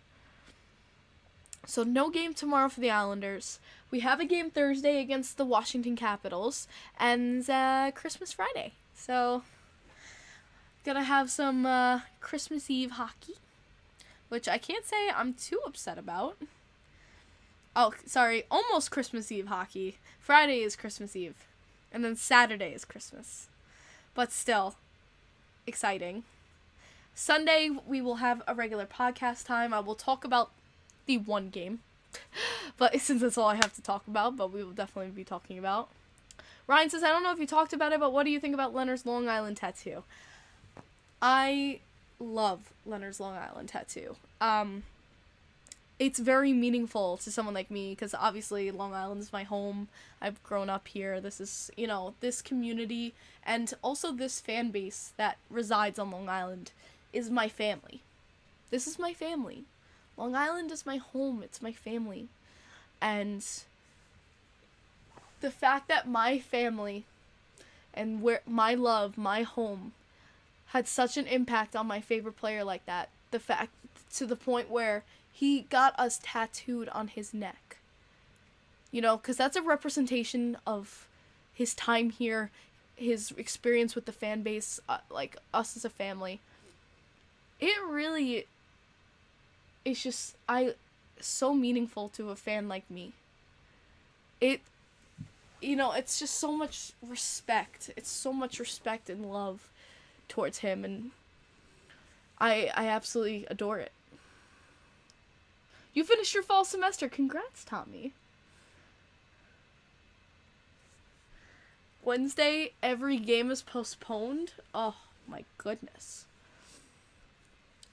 So no game tomorrow for the Islanders. We have a game Thursday against the Washington Capitals, and Christmas Friday. So, gonna have some Christmas Eve hockey, which I can't say I'm too upset about. Oh, sorry, almost Christmas Eve hockey. Friday is Christmas Eve, and then Saturday is Christmas. But still, exciting. Sunday, we will have a regular podcast time. I will talk about the one game, but since that's all I have to talk about, but we will definitely be talking about. Ryan says, I don't know if you talked about it, but what do you think about Lehner's Long Island tattoo? I love Lehner's Long Island tattoo. It's very meaningful to someone like me, because obviously Long Island is my home. I've grown up here. This is, this community, and also this fan base that resides on Long Island is my family. This is my family. Long Island is my home. It's my family. And the fact that my family and where my love, my home, had such an impact on my favorite player like that, the fact to the point where he got us tattooed on his neck. Because that's a representation of his time here, his experience with the fan base, like us as a family. It really is just, so meaningful to a fan like me. It's just so much respect. It's so much respect and love towards him, and I absolutely adore it. You finished your fall semester. Congrats, Tommy. Wednesday, every game is postponed. Oh, my goodness.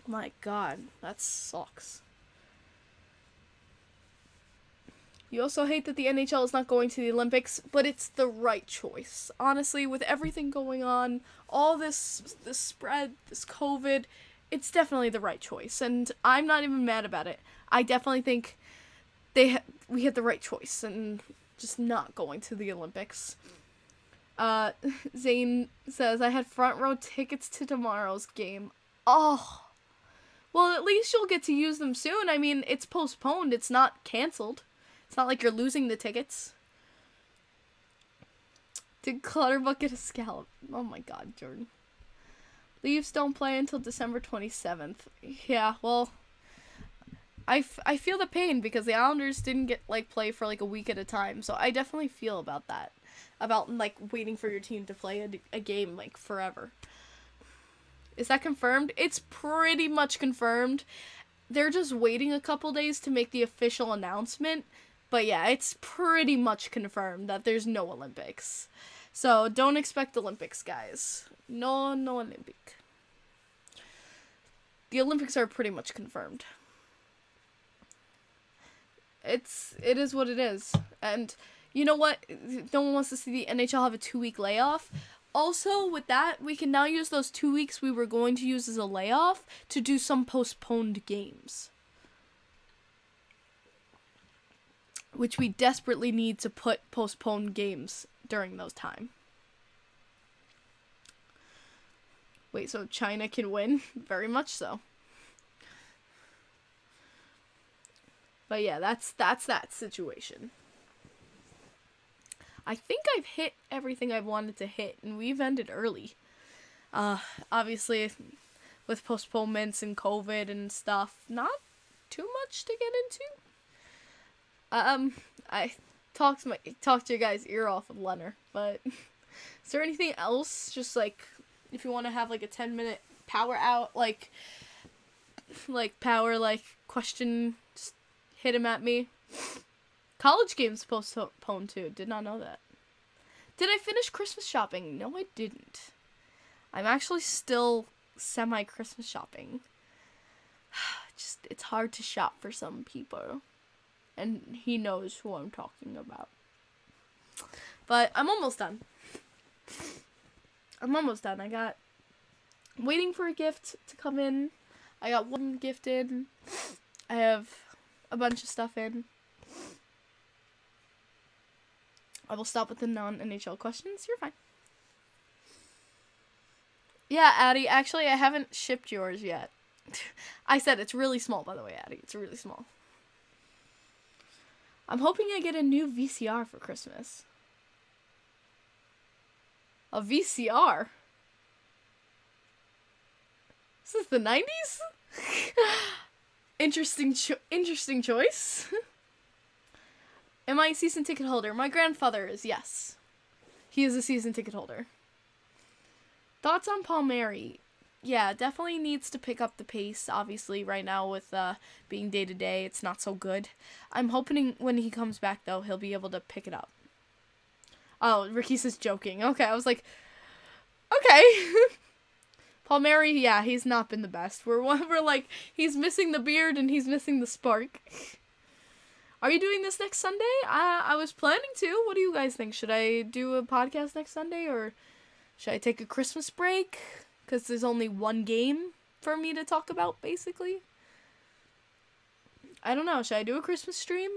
My God, that sucks. You also hate that the NHL is not going to the Olympics, but it's the right choice. Honestly, with everything going on, all this spread, this COVID, it's definitely the right choice, and I'm not even mad about it. I definitely think we had the right choice, and just not going to the Olympics. Zane says, I had front row tickets to tomorrow's game. Oh. Well, at least you'll get to use them soon. I mean, it's postponed. It's not canceled. It's not like you're losing the tickets. Did Clutterbuck get a scallop? Oh my God, Jordan. Leafs don't play until December 27th. Yeah, well, I feel the pain because the Islanders didn't get, play for, a week at a time. So I definitely feel about that. About, waiting for your team to play a game, forever. Is that confirmed? It's pretty much confirmed. They're just waiting a couple days to make the official announcement. But yeah, it's pretty much confirmed that there's no Olympics. So don't expect Olympics, guys. No Olympic. The Olympics are pretty much confirmed. it is what it is. And you know what? No one wants to see the NHL have a 2-week layoff. Also, with that, we can now use those 2 weeks we were going to use as a layoff to do some postponed games, which we desperately need to put postponed games during those time. Wait, so China can win? Very much so. But yeah, that's that situation. I think I've hit everything I wanted to hit, and we've ended early. Obviously, with postponements and COVID and stuff, not too much to get into. I talked your guys' ear off with Lehner, but is there anything else? Just like, if you want to have like a 10-minute power out, like power, like, question, just hit him at me. College games postponed too. Did not know that. Did I finish Christmas shopping? No, I didn't. I'm actually still semi-Christmas shopping. It's hard to shop for some people. And he knows who I'm talking about. But I'm almost done. I got waiting for a gift to come in. I got one gifted. I have a bunch of stuff in. I will stop with the non-NHL questions. You're fine. Yeah, Addie, actually, I haven't shipped yours yet. I said it's really small, by the way, Addie. It's really small. I'm hoping I get a new VCR for Christmas. A VCR? Is this the 90s? Interesting choice. Am I a season ticket holder? My grandfather is, yes. He is a season ticket holder. Thoughts on Palmieri? Yeah, definitely needs to pick up the pace. Obviously, right now with being day-to-day, it's not so good. I'm hoping when he comes back, though, he'll be able to pick it up. Oh, Ricky's is joking. Okay, I was like, okay. Palmieri, yeah, he's not been the best. We're like, he's missing the beard and he's missing the spark. Are you doing this next Sunday? I was planning to. What do you guys think? Should I do a podcast next Sunday, or should I take a Christmas break? Because there's only one game for me to talk about, basically. I don't know. Should I do a Christmas stream?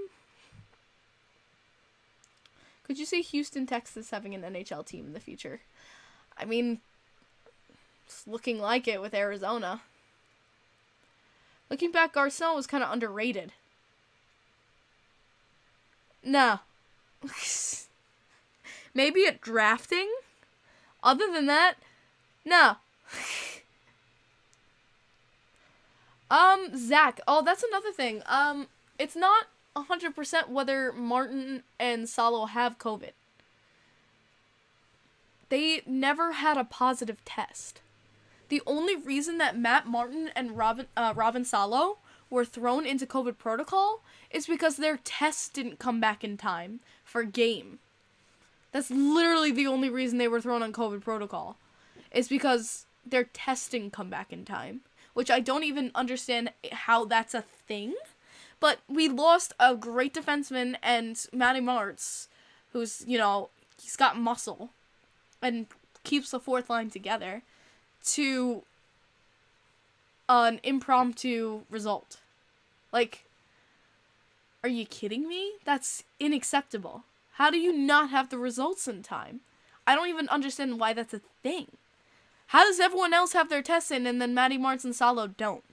Could you see Houston, Texas having an NHL team in the future? I mean, it's looking like it with Arizona. Looking back, Garcon was kind of underrated. No. Maybe at drafting? Other than that, no. Zach. Oh, that's another thing. It's not 100% whether Martin and Salo have COVID. They never had a positive test. The only reason that Matt Martin and Robin Salo were thrown into COVID protocol is because their tests didn't come back in time for game. That's literally the only reason they were thrown on COVID protocol. Is because their tests didn't come back in time. Which I don't even understand how that's a thing. But we lost a great defenseman and Matty Martz, who's, he's got muscle and keeps the fourth line together, to an impromptu result. Like, are you kidding me? That's unacceptable. How do you not have the results in time? I don't even understand why that's a thing. How does everyone else have their tests in and then Matty Martz and Salo don't?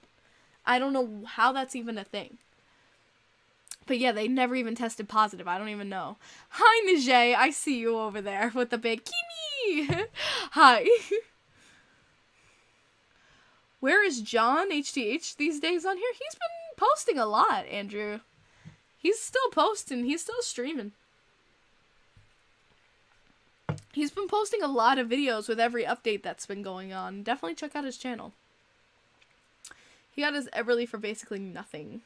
I don't know how that's even a thing. But yeah, they never even tested positive. I don't even know. Hi, Nijay. I see you over there with the big Kimi. Hi. Where is John HTH these days on here? He's been posting a lot, Andrew. He's still posting. He's still streaming. He's been posting a lot of videos with every update that's been going on. Definitely check out his channel. He got his Everly for basically nothing.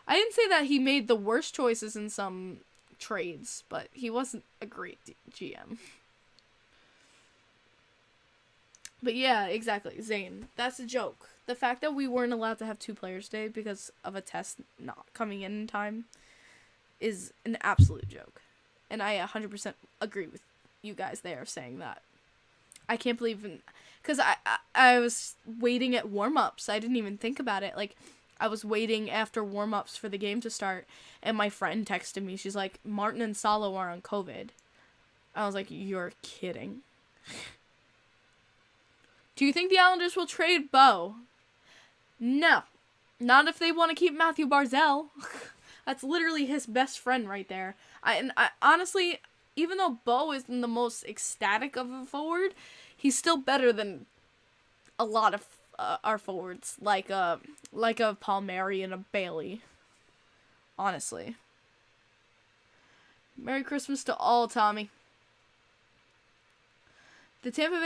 I didn't say that he made the worst choices in some trades, but he wasn't a great GM. But yeah, exactly. Zane, that's a joke. The fact that we weren't allowed to have 2 players today because of a test not coming in time is an absolute joke. And I 100% agree with you guys there saying that. I can't believe... Because I was waiting at warm-ups. I didn't even think about it. Like, I was waiting after warm-ups for the game to start, and my friend texted me. She's like, Martin and Salo are on COVID. I was like, you're kidding. Do you think the Islanders will trade Bo? No. Not if they want to keep Matthew Barzal. That's literally his best friend right there. I honestly, even though Bo isn't the most ecstatic of a forward, he's still better than a lot of our forwards, like a Palmieri and a Bailey. Honestly. Merry Christmas to all, Tommy. The Tampa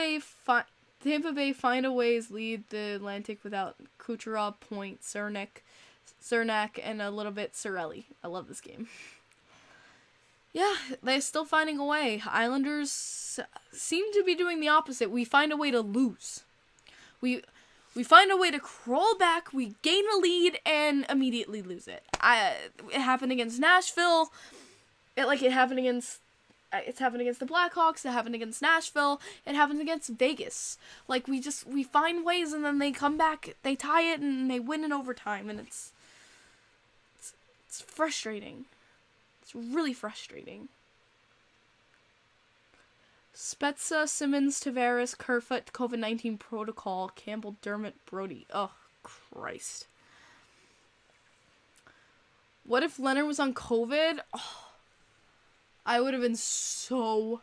Bay find a ways lead the Atlantic without Kucherov, Point, Cernak, and a little bit Cirelli. I love this game. Yeah, they're still finding a way. Islanders seem to be doing the opposite. We find a way to lose. We find a way to crawl back, we gain a lead, and immediately lose it. It happened against Nashville. It happened against... It's happened against the Blackhawks. It happened against Nashville. It happens against Vegas. Like, we find ways, and then they come back, they tie it, and they win in overtime, and it's frustrating. It's really frustrating. Spezza, Simmons, Tavares, Kerfoot, COVID-19 protocol, Campbell, Dermott, Brody. Oh, Christ. What if Lehner was on COVID? Oh. I would have been so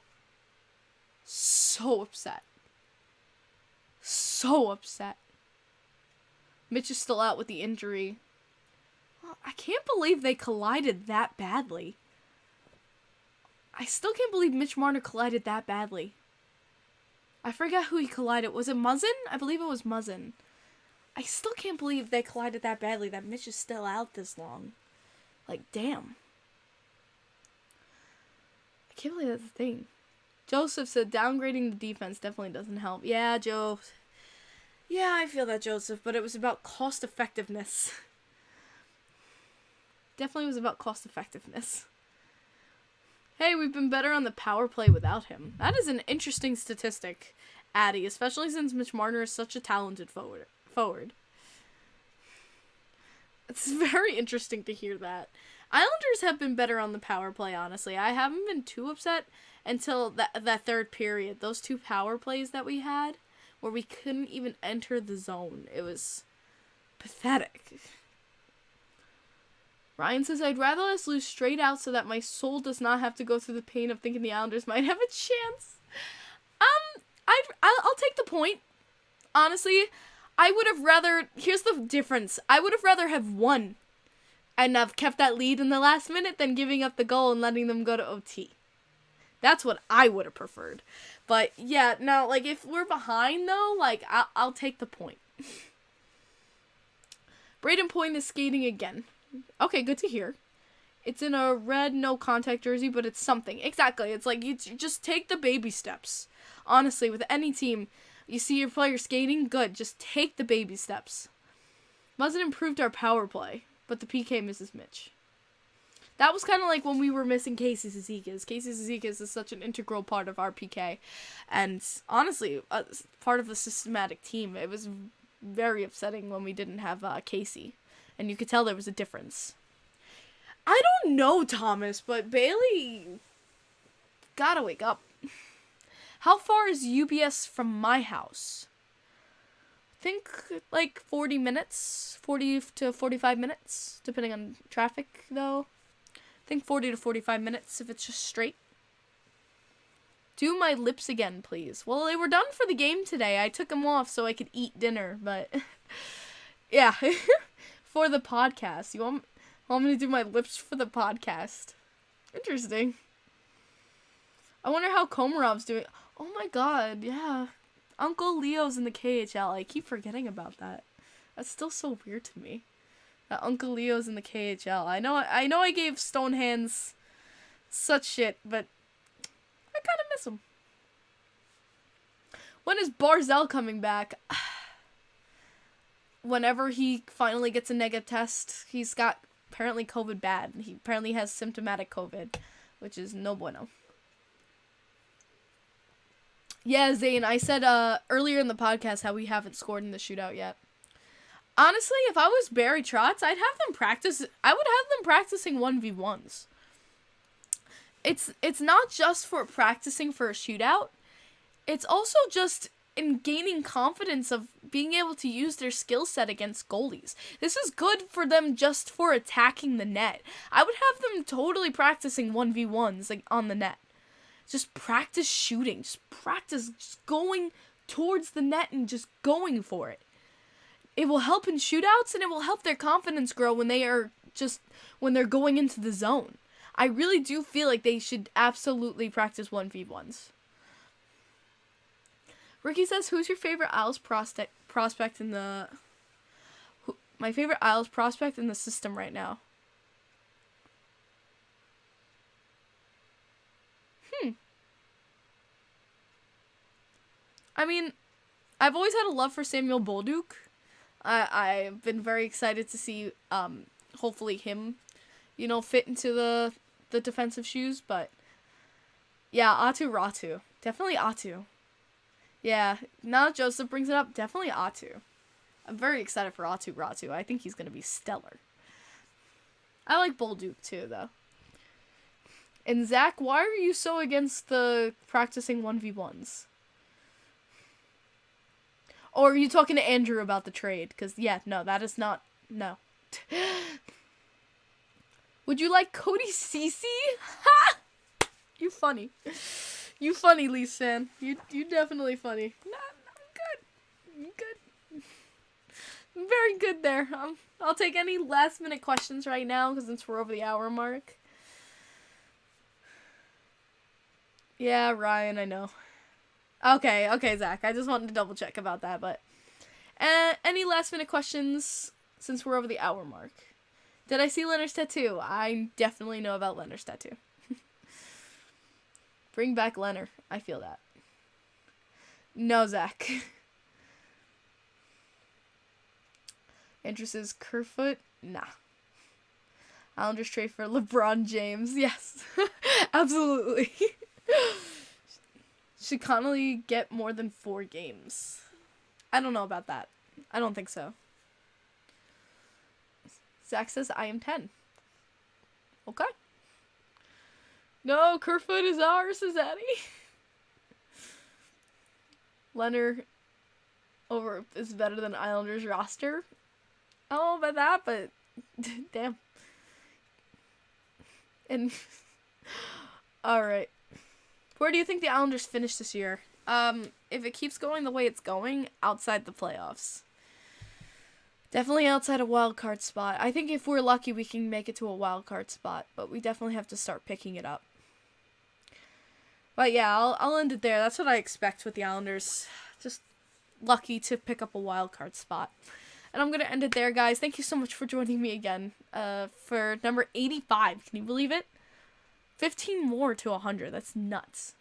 upset. So upset. Mitch is still out with the injury. I can't believe they collided that badly. I still can't believe Mitch Marner collided that badly. I forget who he collided. Was it Muzzin? I believe it was Muzzin. I still can't believe they collided that badly, that Mitch is still out this long. Like, damn. I can't believe that's a thing. Joseph said downgrading the defense definitely doesn't help. Yeah, Joe. Yeah, I feel that, Joseph, but it was about cost effectiveness. Definitely was about cost effectiveness. Hey, we've been better on the power play without him. That is an interesting statistic, Addy, especially since Mitch Marner is such a talented forward. It's very interesting to hear that. Islanders have been better on the power play, honestly. I haven't been too upset until that third period. Those 2 power plays that we had, where we couldn't even enter the zone. It was pathetic. Ryan says, I'd rather us lose straight out so that my soul does not have to go through the pain of thinking the Islanders might have a chance. I'll take the point. Honestly, I would have rather... Here's the difference. I would have rather have won and have kept that lead in the last minute than giving up the goal and letting them go to OT. That's what I would have preferred. But, yeah, now, like, if we're behind, though, like, I'll take the point. Braden Point is skating again. Okay, good to hear. It's in a red no-contact jersey, but it's something. Exactly. It's like, you just take the baby steps. Honestly, with any team, you see your player skating, good. Just take the baby steps. Wasn't improved our power play, but the PK misses Mitch. That was kind of like when we were missing Casey Zizekas. Casey Zizekas is such an integral part of our PK. And honestly, part of a systematic team. It was very upsetting when we didn't have Casey. And you could tell there was a difference. I don't know, Thomas, but Bailey gotta wake up. How far is UBS from my house? I think like 40 minutes, 40 to 45 minutes, depending on traffic, though. I think 40 to 45 minutes if it's just straight. Do my lips again, please. Well, they were done for the game today. I took them off so I could eat dinner, but yeah. For the podcast. You want me to do my lips for the podcast? Interesting. I wonder how Komarov's doing. Oh my god, yeah. Uncle Leo's in the KHL. I keep forgetting about that. That's still so weird to me. That Uncle Leo's in the KHL. I know I gave Stonehands such shit, but I kind of miss him. When is Barzell coming back? Whenever he finally gets a negative test. He's got apparently COVID bad. He apparently has symptomatic COVID, which is no bueno. Yeah, Zane, I said earlier in the podcast how we haven't scored in the shootout yet. Honestly, if I was Barry Trotz, I'd have them practice. I would have them practicing 1v1s. It's not just for practicing for a shootout. It's also just in gaining confidence of being able to use their skill set against goalies. This is good for them just for attacking the net. I would have them totally practicing 1v1s like on the net. Just practice shooting. Just practice just going towards the net and just going for it. It will help in shootouts, and it will help their confidence grow when they're going into the zone. I really do feel like they should absolutely practice 1v1s. Ricky says, who's your favorite Isles prospect in the... My favorite Isles prospect in the system right now? I mean, I've always had a love for Samuel Bolduc. I've been very excited to see, hopefully him, fit into the defensive shoes, but yeah, Atu Ratu. Definitely Atu. Yeah, now that Joseph brings it up, definitely Atu. I'm very excited for Atu Ratu. I think he's going to be stellar. I like Bolduc too, though. And Zach, why are you so against the practicing 1v1s? Or are you talking to Andrew about the trade? Because, yeah, no, that is not... No. Would you like Cody Cece? Ha! You funny. You funny, Leafs fan. You definitely funny. No, I'm good. I'm very good there. I'll take any last-minute questions right now, because since we're over the hour mark. Yeah, Ryan, I know. Okay, Zach. I just wanted to double check about that, but any last minute questions since we're over the hour mark? Did I see Lehner's tattoo? I definitely know about Lehner's tattoo. Bring back Lehner. I feel that. No, Zach. Andrew says Kerfoot? Nah. Islanders trade for LeBron James. Yes. Absolutely. Should Connolly get more than 4 games? I don't know about that. I don't think so. Zach says, I am 10. Okay. No, Kerfoot is ours, says Eddie. Lehner is better than Islanders roster. I don't know about that, but damn. And alright. Where do you think the Islanders finish this year? If it keeps going the way it's going, outside the playoffs. Definitely outside a wild card spot. I think if we're lucky, we can make it to a wild card spot, but we definitely have to start picking it up. But yeah, I'll end it there. That's what I expect with the Islanders. Just lucky to pick up a wild card spot. And I'm going to end it there, guys. Thank you so much for joining me again for number 85. Can you believe it? 15 more to 100. That's nuts.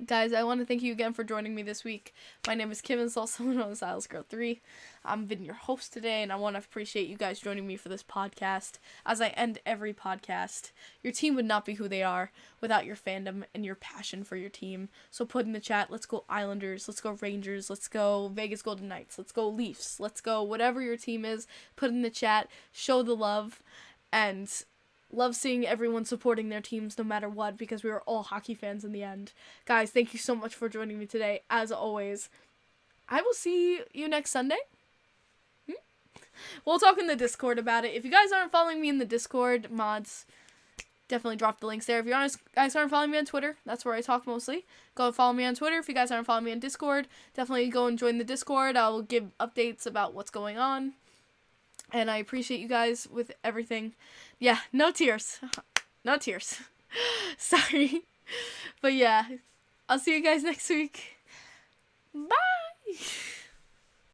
Guys, I want to thank you again for joining me this week. My name is Kim, and also known as Isles Girl 3. I've been your host today, and I want to appreciate you guys joining me for this podcast. As I end every podcast, your team would not be who they are without your fandom and your passion for your team. So put in the chat, let's go Islanders, let's go Rangers, let's go Vegas Golden Knights, let's go Leafs, let's go whatever your team is. Put in the chat, show the love, and love seeing everyone supporting their teams no matter what, because we are all hockey fans in the end. Guys, thank you so much for joining me today. As always, I will see you next Sunday. We'll talk in the Discord about it. If you guys aren't following me in the Discord, mods, definitely drop the links there. If you guys aren't following me on Twitter, that's where I talk mostly. Go and follow me on Twitter. If you guys aren't following me on Discord, definitely go and join the Discord. I'll give updates about what's going on. And I appreciate you guys with everything. Yeah, no tears. No tears. Sorry. But yeah, I'll see you guys next week. Bye!